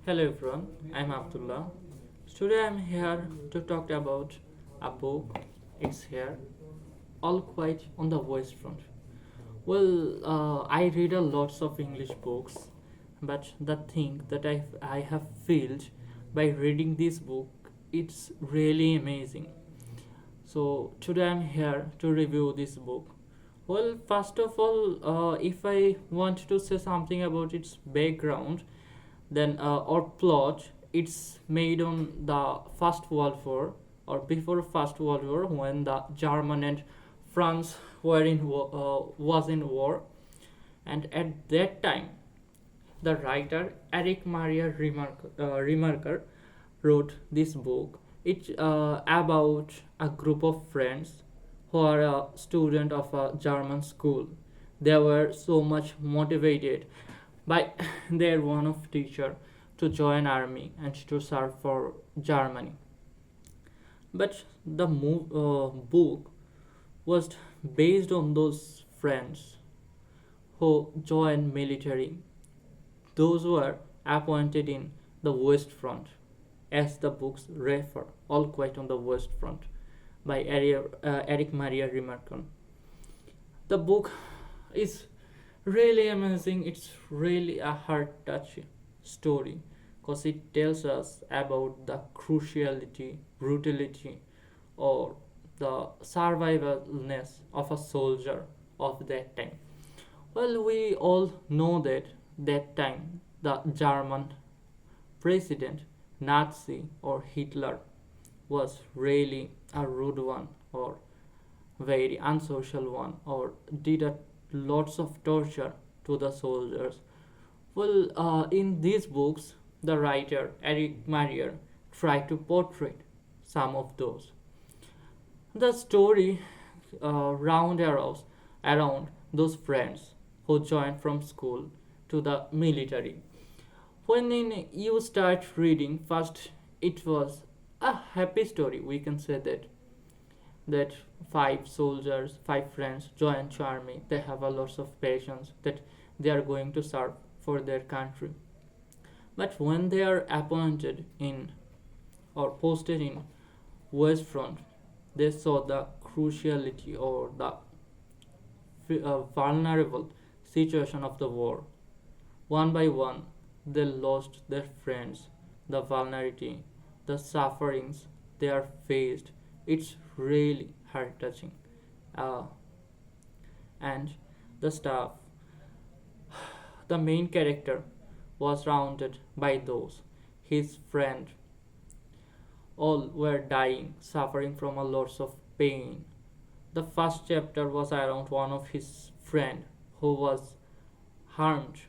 Hello everyone, I'm Abdullah. Today I'm here to talk about a book. It's here, all quite on the west front. I read a lots of English books, but the thing that I have felt by reading this book, it's really amazing. So today I'm here to review this book. First of all, if I want to say something about its background, then or plot, it's made on the First World War or before First World War when the German and France was in war, and at that time the writer Erich Maria Remarque wrote this book. It's about a group of friends who are a student of a German school. They were so much motivated by their one of teacher to join army and to serve for Germany. But the book was based on those friends who joined military. Those were appointed in the West Front, as the books refer, all quite on the West Front, by Erich Maria Remarque. The book is really amazing. It's really a heart touching story because it tells us about the cruciality, brutality, or the survivalness of a soldier of that time. We all know that time the German president, Nazi or Hitler, was really a rude one or very unsocial one or did a lots of torture to the soldiers. In these books, the writer Eric Maria tried to portray some of those. The story round arrows around those friends who joined from school to the military. You start reading, first it was a happy story. We can say that five soldiers, five friends join army. They have a lots of patience that they are going to serve for their country. But when they are appointed in or posted in West Front, they saw the cruciality or the vulnerable situation of the war. One by one, they lost their friends, the vulnerability, the sufferings they are faced. It's really heart touching. Uh, and the staff, the main character, was surrounded by those. His friend, all were dying, suffering from a lots of pain. The first chapter was around one of his friend who was harmed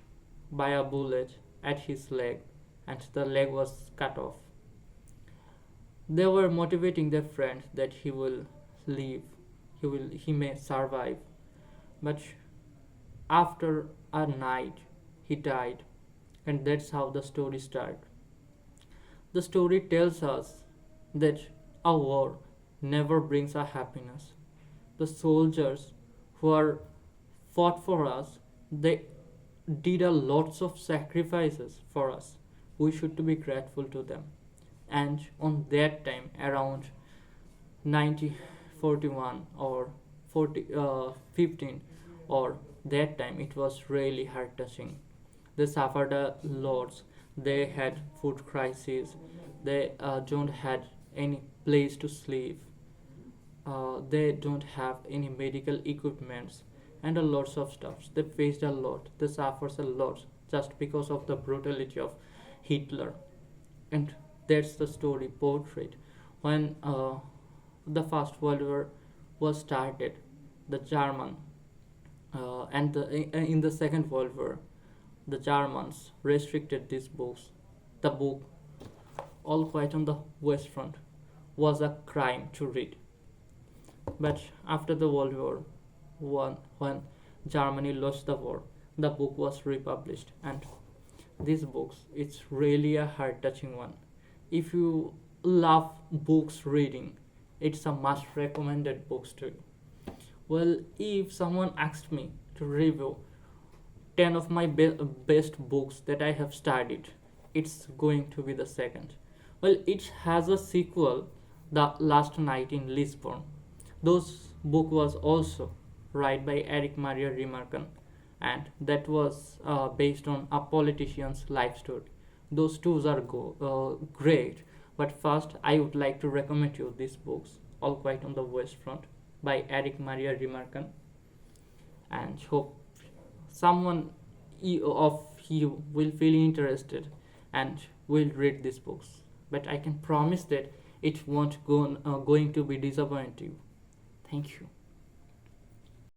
by a bullet at his leg and the leg was cut off. They were motivating their friend that he will live, he may survive. But after a night he died, and that's how the story starts. The story tells us that a war never brings a happiness. The soldiers who are fought for us, they did a lots of sacrifices for us. We should to be grateful to them. And on that time, around 1941 or 15 or that time, it was really heart touching. They suffered a lot. They had food crisis. They don't had any place to sleep. They don't have any medical equipments and a lots of stuff. They faced a lot. They suffered a lot just because of the brutality of Hitler. And that's the story portrayed. When the First World War was started, the German in the Second World War, the Germans restricted these books. The book, all quite on the West Front, was a crime to read. But after the World War One, when Germany lost the war, the book was republished, and these books, it's really a heart-touching one. If you love books reading, it's a must recommended books to you. If someone asked me to review 10 of my best books that I have studied, it's going to be the second. Well, it has a sequel, The Last Night in Lisbon. Those book was also written by Erich Maria Remarque, and that was based on a politician's life story. Those two are great, but first I would like to recommend you these books, All Quiet on the West Front by Erich Maria Remarque, and hope someone of you will feel interested and will read these books. But I can promise that it won't going to be disappointing you. Thank you.